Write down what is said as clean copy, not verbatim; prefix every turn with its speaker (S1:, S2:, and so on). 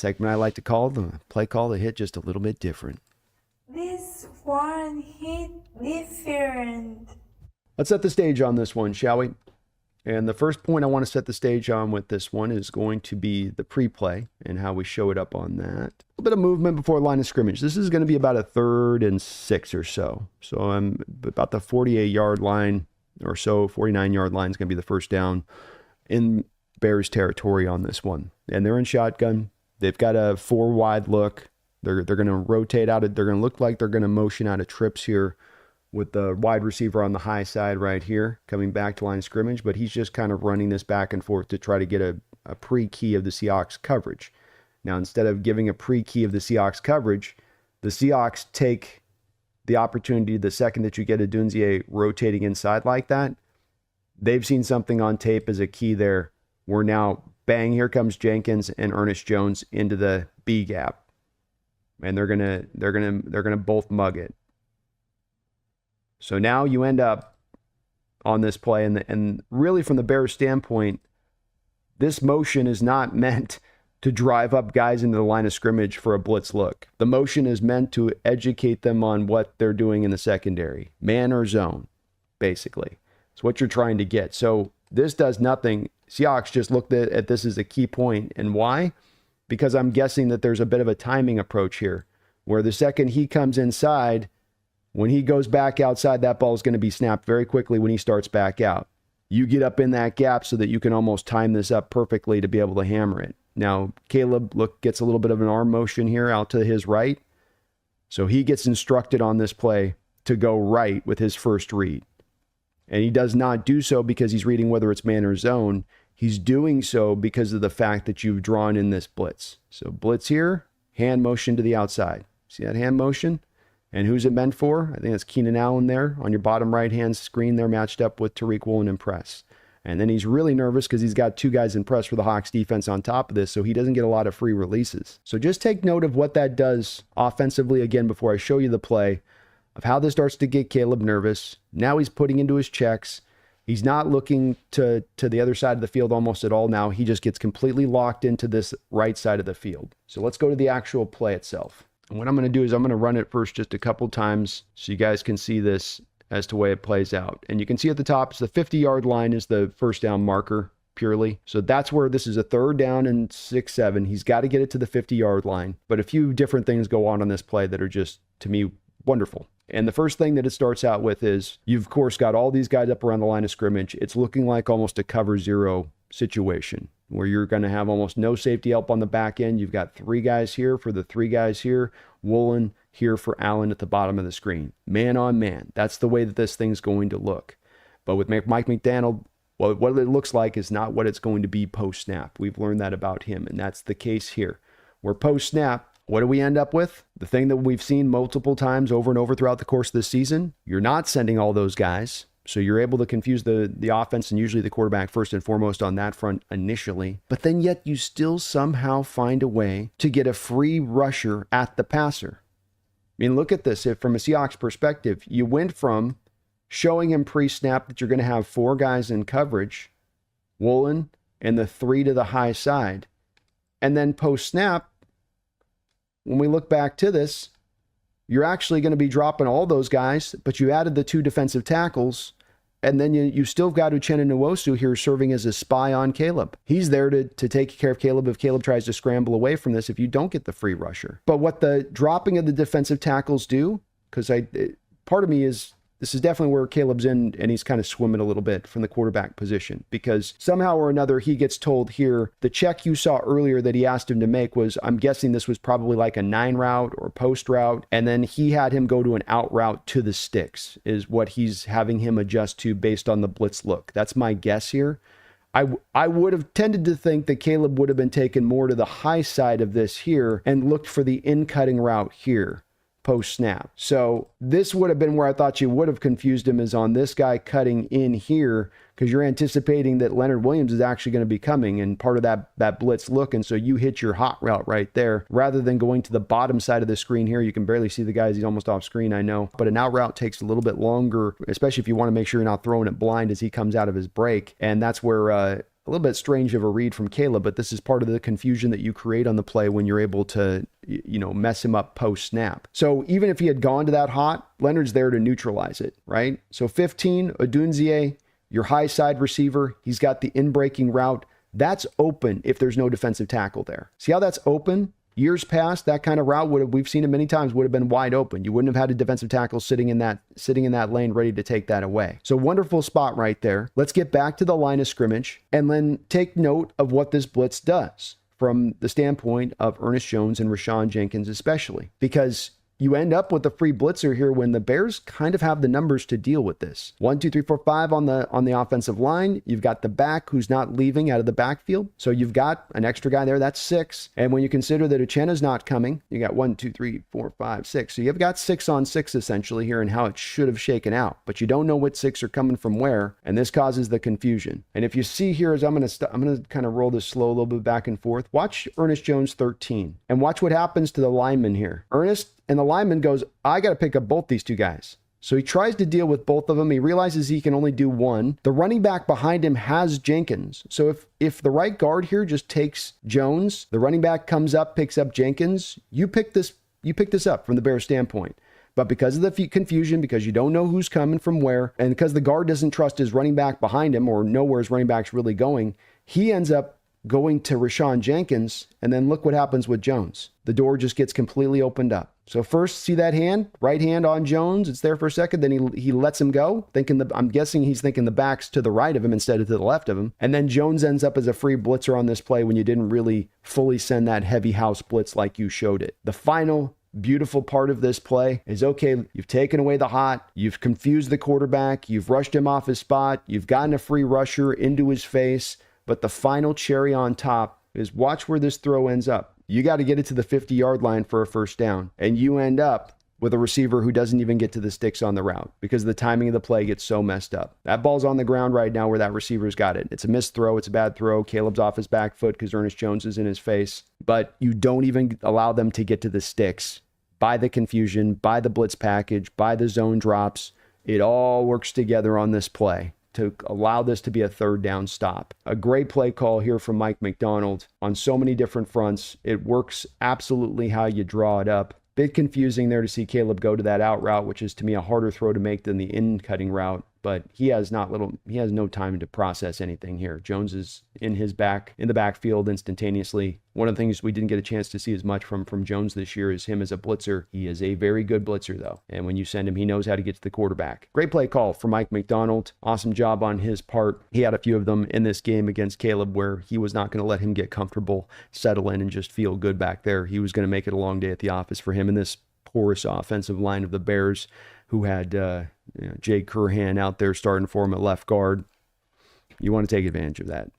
S1: segment I like to call the play call that hit just a little bit different.
S2: This one hit different.
S1: Let's set the stage on this one, shall we? And the first point I want to set the stage on with this one is going to be the pre-play and how we show it up on that. A little bit of movement before line of scrimmage. This is going to be about a 3rd and 6 or so. So I'm about the 48-yard line or so, 49-yard line is going to be the first down in Bears territory on this one. And they're in shotgun. They've got a 4 wide look. They're going to rotate out. They're going to look like they're going to motion out of trips here, with the wide receiver on the high side right here, coming back to line of scrimmage, but he's just kind of running this back and forth to try to get a pre-key of the Seahawks coverage. Now, instead of giving a pre-key of the Seahawks coverage, the Seahawks take the opportunity the second that you get a Dunzier rotating inside like that. They've seen something on tape as a key there. We're now, bang, here comes Jenkins and Ernest Jones into the B gap. And they're gonna both mug it. So now you end up on this play, and really from the Bears' standpoint, this motion is not meant to drive up guys into the line of scrimmage for a blitz look. The motion is meant to educate them on what they're doing in the secondary, man or zone, basically. It's what you're trying to get. So this does nothing. Seahawks just looked at this as a key point. And why? Because I'm guessing that there's a bit of a timing approach here, where the second he comes inside, when he goes back outside, that ball is going to be snapped very quickly when he starts back out. You get up in that gap so that you can almost time this up perfectly to be able to hammer it. Now, Caleb gets a little bit of an arm motion here out to his right. So he gets instructed on this play to go right with his first read. And he does not do so because he's reading whether it's man or zone. He's doing so because of the fact that you've drawn in this blitz. So blitz here, hand motion to the outside. See that hand motion? And who's it meant for? I think that's Keenan Allen there on your bottom right-hand screen there, matched up with Tariq Woolen in press. And then he's really nervous because he's got 2 guys in press for the Hawks defense on top of this, so he doesn't get a lot of free releases. So just take note of what that does offensively again before I show you the play of how this starts to get Caleb nervous. Now he's putting into his checks. He's not looking to the other side of the field almost at all now. He just gets completely locked into this right side of the field. So let's go to the actual play itself. And what I'm going to do is I'm going to run it first just a couple times so you guys can see this as to the way it plays out. And you can see at the top, it's the 50-yard line is the first down marker purely. So that's where this is a 3rd down and 6, 7. He's got to get it to the 50-yard line. But a few different things go on this play that are just, to me, wonderful. And the first thing that it starts out with is you've, of course, got all these guys up around the line of scrimmage. It's looking like almost a cover 0 situation where you're going to have almost no safety help on the back end. You've got 3 guys here for the 3 guys here, Woolen here for Allen at the bottom of the screen. Man on man. That's the way that this thing's going to look. But with Mike Macdonald, well, what it looks like is not what it's going to be post-snap. We've learned that about him, and that's the case here. Where post-snap, what do we end up with? The thing that we've seen multiple times over and over throughout the course of this season, you're not sending all those guys. So you're able to confuse the offense and usually the quarterback first and foremost on that front initially. But then yet you still somehow find a way to get a free rusher at the passer. I mean, look at this. If from a Seahawks perspective, you went from showing him pre-snap that you're going to have 4 guys in coverage, Woolen and the 3 to the high side. And then post-snap, when we look back to this, you're actually going to be dropping all those guys, but you added the 2 defensive tackles, and then you still got Uchenna Nwosu here serving as a spy on Caleb. He's there to take care of Caleb if Caleb tries to scramble away from this if you don't get the free rusher. But what the dropping of the defensive tackles do, because part of me is, this is definitely where Caleb's in, and he's kind of swimming a little bit from the quarterback position, because somehow or another he gets told here, the check you saw earlier that he asked him to make was, I'm guessing this was probably like a 9 route or post route, and then he had him go to an out route to the sticks is what he's having him adjust to based on the blitz look. That's my guess here. I would have tended to think that Caleb would have been taken more to the high side of this here and looked for the in-cutting route here post-snap. So this would have been where I thought you would have confused him, is on this guy cutting in here, because you're anticipating that Leonard Williams is actually going to be coming and part of that blitz look, and so you hit your hot route right there rather than going to the bottom side of the screen here. You can barely see the guys. He's almost off screen, I know, but an out route takes a little bit longer, especially if you want to make sure you're not throwing it blind as he comes out of his break, and that's where bit strange of a read from Caleb, but this is part of the confusion that you create on the play when you're able to, mess him up post snap. So even if he had gone to that hot, Leonard's there to neutralize it, right? So 15, Odunzie, your high side receiver, he's got the in-breaking route. That's open if there's no defensive tackle there. See how that's open? Years past, that kind of route we've seen it many times, would have been wide open. You wouldn't have had a defensive tackle sitting in that lane ready to take that away. So wonderful spot right there. Let's get back to the line of scrimmage and then take note of what this blitz does from the standpoint of Ernest Jones and Rashawn Jenkins especially, because you end up with a free blitzer here when the Bears kind of have the numbers to deal with this. 1, 2, 3, 4, 5 on the offensive line. You've got the back who's not leaving out of the backfield. So you've got an extra guy there. That's 6. And when you consider that Uchenna's not coming, you got 1, 2, 3, 4, 5, 6. So you've got 6 on 6 essentially here and how it should have shaken out. But you don't know what 6 are coming from where, and this causes the confusion. And if you see here, as I'm going to kind of roll this slow a little bit back and forth. Watch Ernest Jones 13 and watch what happens to the lineman here. Ernest and the lineman goes, I got to pick up both these two guys. So he tries to deal with both of them. He realizes he can only do one. The running back behind him has Jenkins. So if the right guard here just takes Jones, the running back comes up, picks up Jenkins, you pick this up from the Bears standpoint. But because of the confusion, because you don't know who's coming from where, and because the guard doesn't trust his running back behind him or know where his running back's really going, he ends up going to Rashawn Jenkins, and then look what happens with Jones. The door just gets completely opened up. So first, see that hand, right hand on Jones. It's there for a second. Then he lets him go, I'm guessing he's thinking the back's to the right of him instead of to the left of him. And then Jones ends up as a free blitzer on this play when you didn't really fully send that heavy house blitz like you showed it. The final beautiful part of this play is, okay, you've taken away the hot, you've confused the quarterback, you've rushed him off his spot, you've gotten a free rusher into his face, but the final cherry on top is watch where this throw ends up. You got to get it to the 50-yard line for a first down, and you end up with a receiver who doesn't even get to the sticks on the route because the timing of the play gets so messed up. That ball's on the ground right now where that receiver's got it. It's a missed throw. It's a bad throw. Caleb's off his back foot because Ernest Jones is in his face, but you don't even allow them to get to the sticks. By the confusion, by the blitz package, by the zone drops, it all works together on this play to allow this to be a third down stop. A great play call here from Mike Macdonald on so many different fronts. It works absolutely how you draw it up. Bit confusing there to see Caleb go to that out route, which is to me a harder throw to make than the in cutting route. But he has no time to process anything here. Jones is in the backfield instantaneously. One of the things we didn't get a chance to see as much from Jones this year is him as a blitzer. He is a very good blitzer though. And when you send him, he knows how to get to the quarterback. Great play call for Mike Macdonald. Awesome job on his part. He had a few of them in this game against Caleb where he was not going to let him get comfortable, settle in, and just feel good back there. He was going to make it a long day at the office for him in this porous offensive line of the Bears, who had Jay Curhan out there starting for him at left guard. You want to take advantage of that.